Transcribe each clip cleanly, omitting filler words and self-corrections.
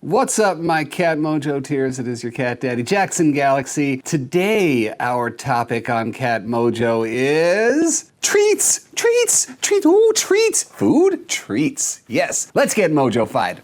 What's up, my Cat Mojo tears? It is your cat daddy, Jackson Galaxy. Today, our topic on Cat Mojo is treats. Ooh, treats. Food treats. Yes, let's get Mojo-fied.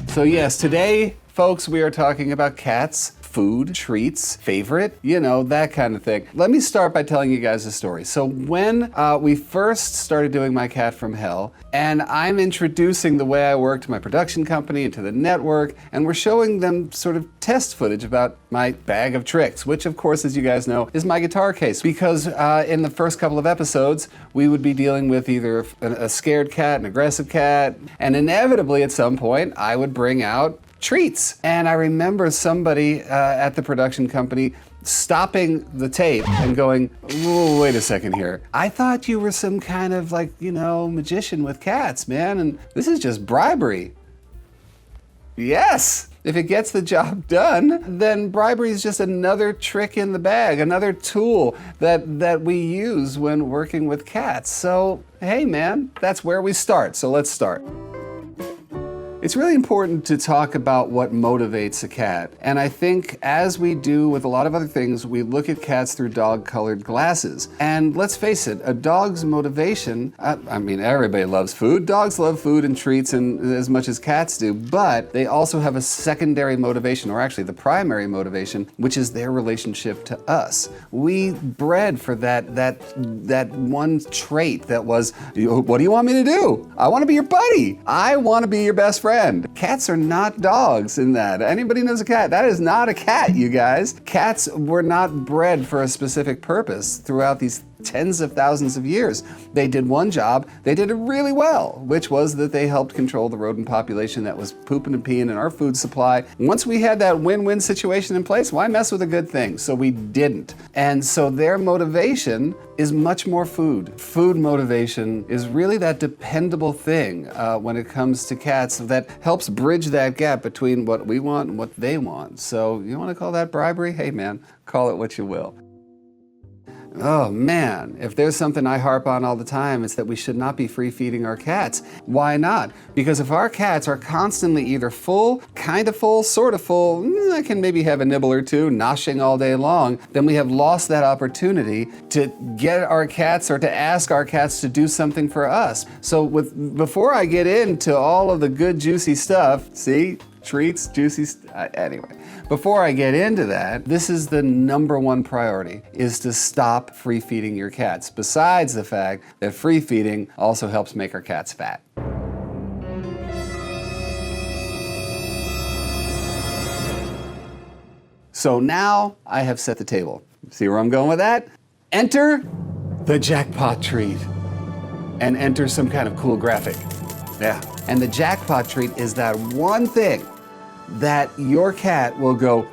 So yes, today, folks, we are talking about cats, food, treats, favorite, you know, that kind of thing. Let me start by telling you guys a story. So when we first started doing My Cat from Hell, and I'm introducing the way I work to my production company and to the network, and we're showing them sort of test footage about my bag of tricks, which of course, as you guys know, is my guitar case. Because in the first couple of episodes, we would be dealing with either a scared cat, an aggressive cat, and inevitably at some point, I would bring out treats. And I remember somebody at the production company stopping the tape and going, "Whoa, wait a second here. I thought you were some kind of magician with cats, man, and this is just bribery." Yes! If it gets the job done, then bribery is just another trick in the bag, another tool that we use when working with cats. So, hey man, that's where we start. So let's start. It's really important to talk about what motivates a cat. And I think, as we do with a lot of other things, we look at cats through dog-colored glasses. And let's face it, a dog's motivation, I mean, everybody loves food. Dogs love food and treats and as much as cats do, but they also have a secondary motivation, or actually the primary motivation, which is their relationship to us. We bred for that one trait that was, what do you want me to do? I want to be your buddy. I want to be your best friend. Cats are not dogs in that. Anybody knows a cat? That is not a cat, you guys. Cats were not bred for a specific purpose throughout these tens of thousands of years. They did one job, they did it really well, which was that they helped control the rodent population that was pooping and peeing in our food supply. Once we had that win-win situation in place, why mess with a good thing? So we didn't. And so their motivation is much more food. Food motivation is really that dependable thing when it comes to cats that helps bridge that gap between what we want and what they want. So you want to call that bribery? Hey man, call it what you will. Oh man, if there's something I harp on all the time, it's that we should not be free feeding our cats. Why not? Because if our cats are constantly either full, kind of full, sort of full, I can maybe have a nibble or two, noshing all day long, then we have lost that opportunity to get our cats or to ask our cats to do something for us. So before I get into all of the good juicy stuff, see? Treats, juicy, anyway. Before I get into that, this is the number one priority, is to stop free feeding your cats. Besides the fact that free feeding also helps make our cats fat. So now I have set the table. See where I'm going with that? Enter the Jackpot Treat. And enter some kind of cool graphic. Yeah. And the Jackpot Treat is that one thing that your cat will go,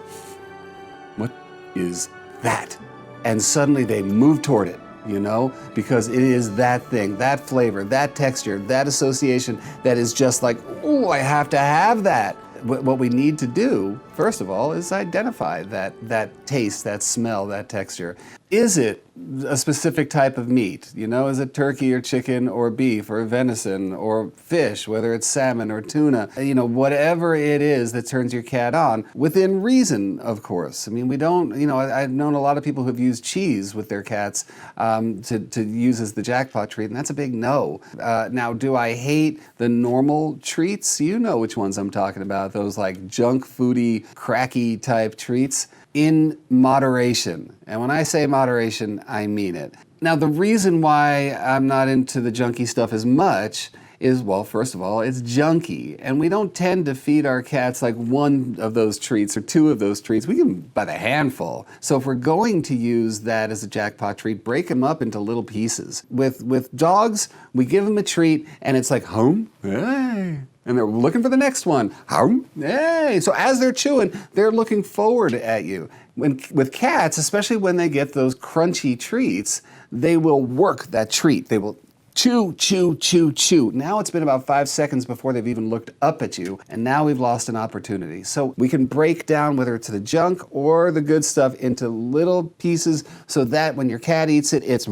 "What is that?" And suddenly they move toward it, you know, because it is that thing, that flavor, that texture, that association that is just like, "Oh, I have to have that." What we need to do, first of all, is identify that taste, that smell, that texture. Is it a specific type of meat? You know, is it turkey or chicken or beef or venison or fish, whether it's salmon or tuna? You know, whatever it is that turns your cat on, within reason, of course. I mean, we don't, you know, I've known a lot of people who've used cheese with their cats to use as the Jackpot Treat, and that's a big no. Now, do I hate the normal treats? You know which ones I'm talking about, those like junk foody, cracky type treats. In moderation. And when I say moderation, I mean it. Now, the reason why I'm not into the junky stuff as much is, well, first of all, it's junky. And we don't tend to feed our cats like one of those treats or two of those treats. We can by the handful. So if we're going to use that as a Jackpot Treat, break them up into little pieces. With dogs, we give them a treat and it's like, home, hey. And they're looking for the next one. Hey! So as they're chewing, they're looking forward at you. With cats, especially when they get those crunchy treats, they will work that treat. They will chew, chew, chew, chew. Now it's been about 5 seconds before they've even looked up at you, and now we've lost an opportunity. So we can break down whether it's the junk or the good stuff into little pieces so that when your cat eats it, it's,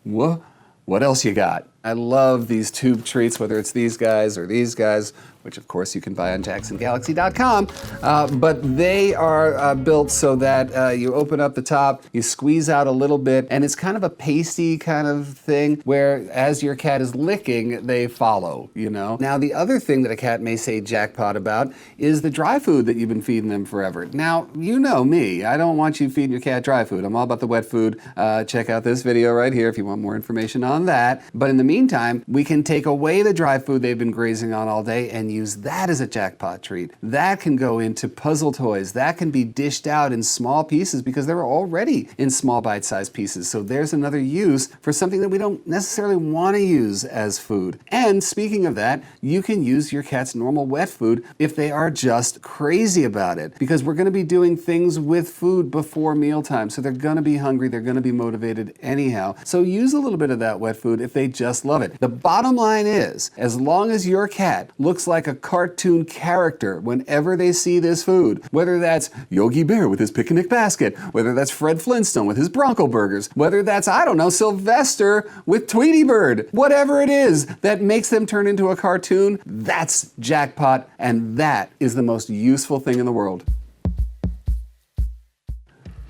what else you got? I love these tube treats, whether it's these guys or these guys, which of course you can buy on jacksongalaxy.com, but they are built so that you open up the top, you squeeze out a little bit, and it's kind of a pasty kind of thing where as your cat is licking, they follow, you know? Now the other thing that a cat may say jackpot about is the dry food that you've been feeding them forever. Now, you know me, I don't want you feeding your cat dry food. I'm all about the wet food. Check out this video right here if you want more information on that. But in the meantime, we can take away the dry food they've been grazing on all day and use that as a jackpot treat. That can go into puzzle toys. That can be dished out in small pieces because they're already in small bite-sized pieces. So there's another use for something that we don't necessarily want to use as food. And speaking of that, you can use your cat's normal wet food if they are just crazy about it, because we're going to be doing things with food before mealtime. So they're going to be hungry. They're going to be motivated anyhow. So use a little bit of that wet food if they just love it. The bottom line is, as long as your cat looks like a cartoon character whenever they see this food, whether that's Yogi Bear with his picnic basket, whether that's Fred Flintstone with his Bronco Burgers, whether that's, I don't know, Sylvester with Tweety Bird, whatever it is that makes them turn into a cartoon, that's jackpot, and that is the most useful thing in the world.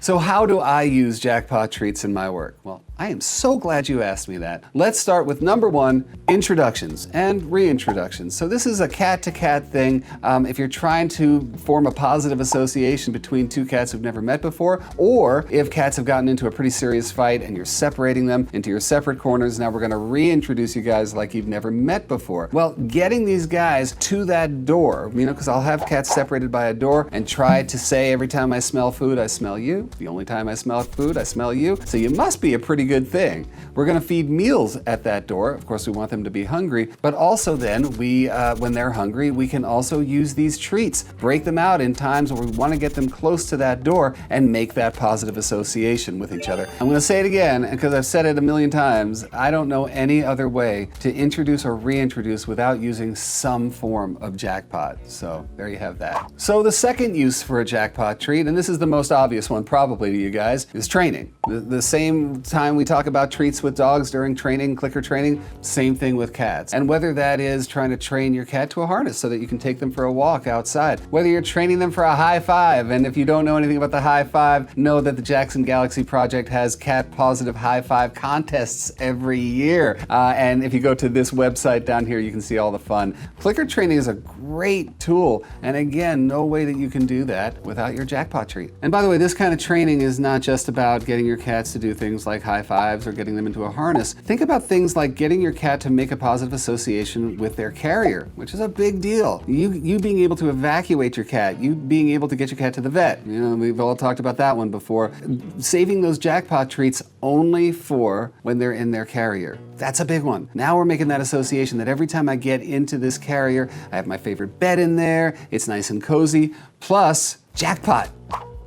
So how do I use jackpot treats in my work? Well, I am so glad you asked me that. Let's start with number one, introductions and reintroductions. So this is a cat-to-cat thing. If you're trying to form a positive association between two cats who've never met before, or if cats have gotten into a pretty serious fight and you're separating them into your separate corners, now we're gonna reintroduce you guys like you've never met before. Well, getting these guys to that door, you know, because I'll have cats separated by a door and try to say every time I smell food, I smell you. The only time I smell food, I smell you. So you must be a pretty good thing. We're going to feed meals at that door. Of course, we want them to be hungry, but also then when they're hungry, we can also use these treats, break them out in times where we want to get them close to that door and make that positive association with each other. I'm going to say it again, because I've said it a million times. I don't know any other way to introduce or reintroduce without using some form of jackpot. So there you have that. So the second use for a jackpot treat, and this is the most obvious one probably to you guys, is training. The same time we talk about treats with dogs during training, clicker training, same thing with cats. And whether that is trying to train your cat to a harness so that you can take them for a walk outside, whether you're training them for a high five, and if you don't know anything about the high five, know that the Jackson Galaxy Project has cat positive high five contests every year. And if you go to this website down here, you can see all the fun. Clicker training is a great tool. And again, no way that you can do that without your jackpot treat. And by the way, this kind of training is not just about getting your cats to do things like high fives or getting them into a harness. Think about things like getting your cat to make a positive association with their carrier, which is a big deal. You being able to evacuate your cat, you being able to get your cat to the vet. You know, we've all talked about that one before. Saving those jackpot treats only for when they're in their carrier. That's a big one. Now we're making that association that every time I get into this carrier, I have my favorite bed in there, it's nice and cozy, plus jackpot.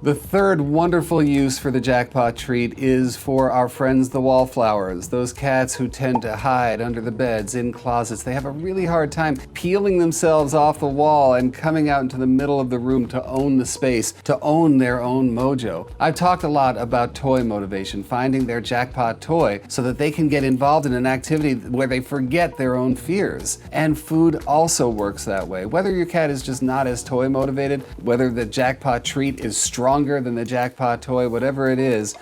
The third wonderful use for the jackpot treat is for our friends the wallflowers, those cats who tend to hide under the beds, in closets. They have a really hard time peeling themselves off the wall and coming out into the middle of the room to own the space, to own their own mojo. I've talked a lot about toy motivation, finding their jackpot toy so that they can get involved in an activity where they forget their own fears. And food also works that way. Whether your cat is just not as toy motivated, whether the jackpot treat is stronger than the jackpot toy, whatever it is,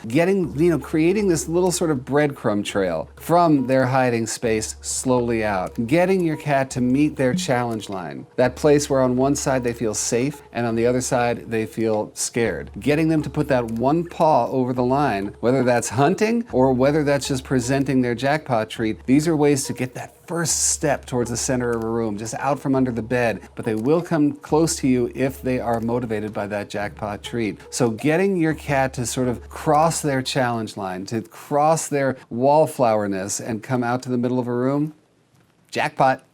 creating this little sort of breadcrumb trail from their hiding space slowly out. Getting your cat to meet their challenge line, that place where on one side they feel safe and on the other side they feel scared. Getting them to put that one paw over the line, whether that's hunting or whether that's just presenting their jackpot treat, these are ways to get that first step towards the center of a room, just out from under the bed, but they will come close to you if they are motivated by that jackpot treat. So getting your cat to sort of cross their challenge line, to cross their wallflowerness and come out to the middle of a room, jackpot.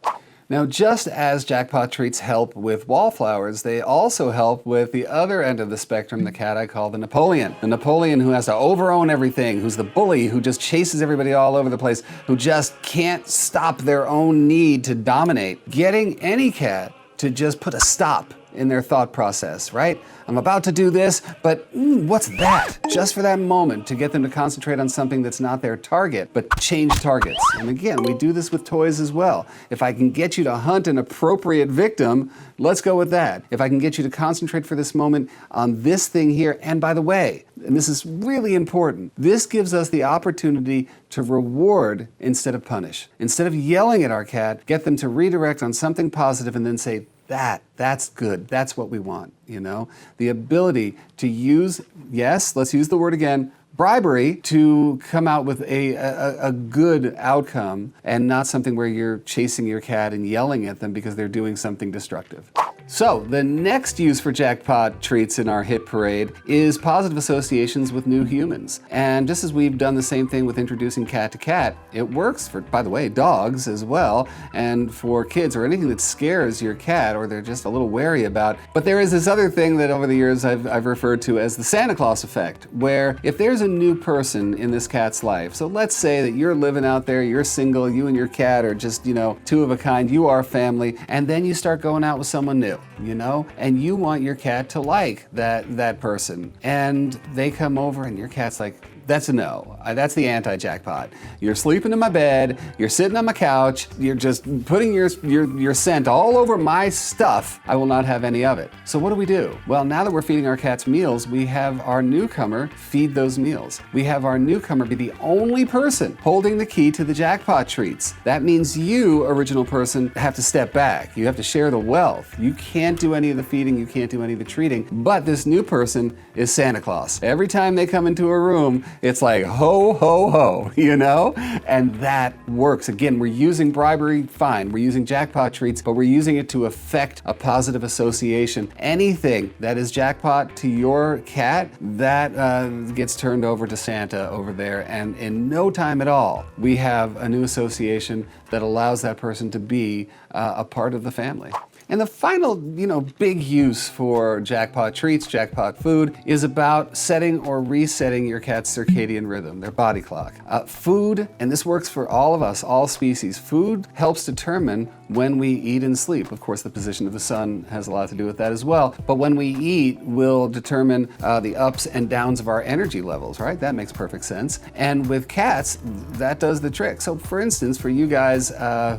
Now, just as jackpot treats help with wallflowers, they also help with the other end of the spectrum, the cat I call the Napoleon. The Napoleon who has to overown everything, who's the bully, who just chases everybody all over the place, who just can't stop their own need to dominate. Getting any cat to just put a stop in their thought process, right? I'm about to do this, but what's that? Just for that moment to get them to concentrate on something that's not their target, but change targets. And again, we do this with toys as well. If I can get you to hunt an appropriate victim, let's go with that. If I can get you to concentrate for this moment on this thing here, and by the way, and this is really important, this gives us the opportunity to reward instead of punish. Instead of yelling at our cat, get them to redirect on something positive and then say, that's good. That's what we want, you know? The ability to use, yes, let's use the word again, bribery to come out with a good outcome and not something where you're chasing your cat and yelling at them because they're doing something destructive. So the next use for jackpot treats in our hit parade is positive associations with new humans. And just as we've done the same thing with introducing cat to cat, it works for, by the way, dogs as well, and for kids or anything that scares your cat or they're just a little wary about. But there is this other thing that over the years I've referred to as the Santa Claus effect, where if there's a new person in this cat's life, so let's say that you're living out there, you're single, you and your cat are just, you know, two of a kind, you are family, and then you start going out with someone new, you know, and you want your cat to like that person, and they come over and your cat's like, that's a no. That's the anti-jackpot. You're sleeping in my bed, you're sitting on my couch, you're just putting your scent all over my stuff. I will not have any of it. So what do? Well, now that we're feeding our cats meals, we have our newcomer feed those meals. We have our newcomer be the only person holding the key to the jackpot treats. That means you, original person, have to step back. You have to share the wealth. You can't do any of the feeding, you can't do any of the treating, but this new person is Santa Claus. Every time they come into a room, it's like ho, ho, ho, you know? And that works. Again, we're using bribery, fine. We're using jackpot treats, but we're using it to affect a positive association. Anything that is jackpot to your cat, that gets turned over to Santa over there. And in no time at all, we have a new association that allows that person to be a part of the family. And the final, big use for jackpot treats, jackpot food, is about setting or resetting your cat's circadian rhythm, their body clock. Food, and this works for all of us, all species, food helps determine when we eat and sleep. Of course, the position of the sun has a lot to do with that as well. But when we eat will determine the ups and downs of our energy levels, right? That makes perfect sense. And with cats, that does the trick. So for instance, for you guys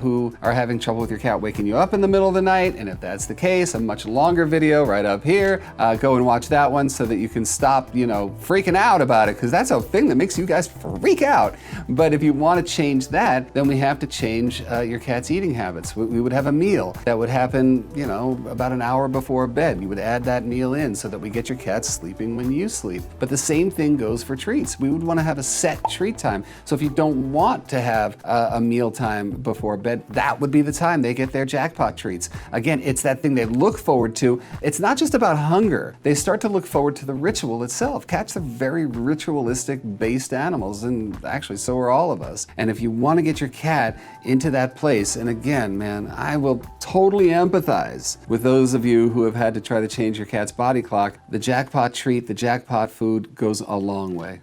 who are having trouble with your cat waking you up in the middle of the night, and if that's the case, a much longer video right up here, go and watch that one so that you can stop, freaking out about it, because that's a thing that makes you guys freak out. But if you want to change that, then we have to change your cat's eating habits. We would have a meal that would happen, about an hour before bed. You would add that meal in so that we get your cat sleeping when you sleep. But the same thing goes for treats. We would want to have a set treat time. So if you don't want to have a meal time before bed, that would be the time they get their jackpot treats. Again, it's that thing they look forward to. It's not just about hunger. They start to look forward to the ritual itself. Cats are very ritualistic based animals, and actually so are all of us. And if you want to get your cat into that place, and again, man, I will totally empathize with those of you who have had to try to change your cat's body clock. The jackpot treat, the jackpot food goes a long way.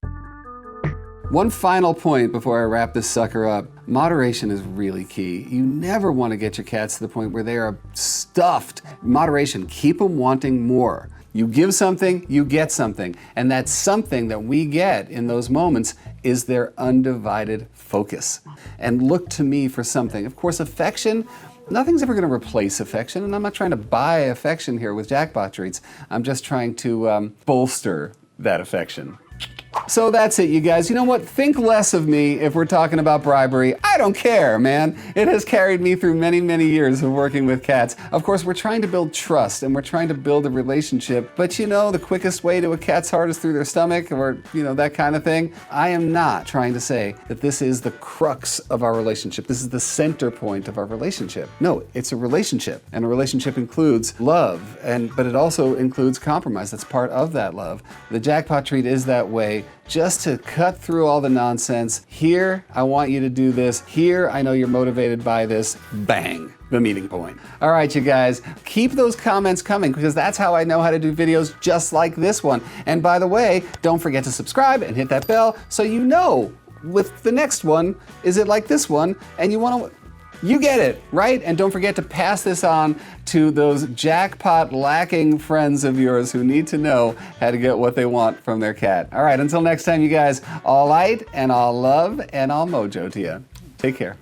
One final point before I wrap this sucker up. Moderation is really key. You never want to get your cats to the point where they are stuffed. Moderation, keep them wanting more. You give something, you get something. And that something that we get in those moments is their undivided focus. And look to me for something. Of course, affection, nothing's ever going to replace affection. And I'm not trying to buy affection here with jackpot treats. I'm just trying to bolster that affection. So that's it, you guys. You know what? Think less of me if we're talking about bribery. I don't care, man. It has carried me through many, many years of working with cats. Of course, we're trying to build trust and we're trying to build a relationship, but the quickest way to a cat's heart is through their stomach, or, that kind of thing. I am not trying to say that this is the crux of our relationship. This is the center point of our relationship. No, it's a relationship, and a relationship includes love, but it also includes compromise. That's part of that love. The jackpot treat is that way, just to cut through all the nonsense. Here, I want you to do this. Here, I know you're motivated by this. Bang, the meeting point. All right, you guys, keep those comments coming, because that's how I know how to do videos just like this one. And by the way, don't forget to subscribe and hit that bell so with the next one, is it like this one? And you want to You get it, right? And don't forget to pass this on to those jackpot lacking friends of yours who need to know how to get what they want from their cat. All right, until next time, you guys, all light and all love and all mojo to you. Take care.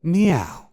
Meow.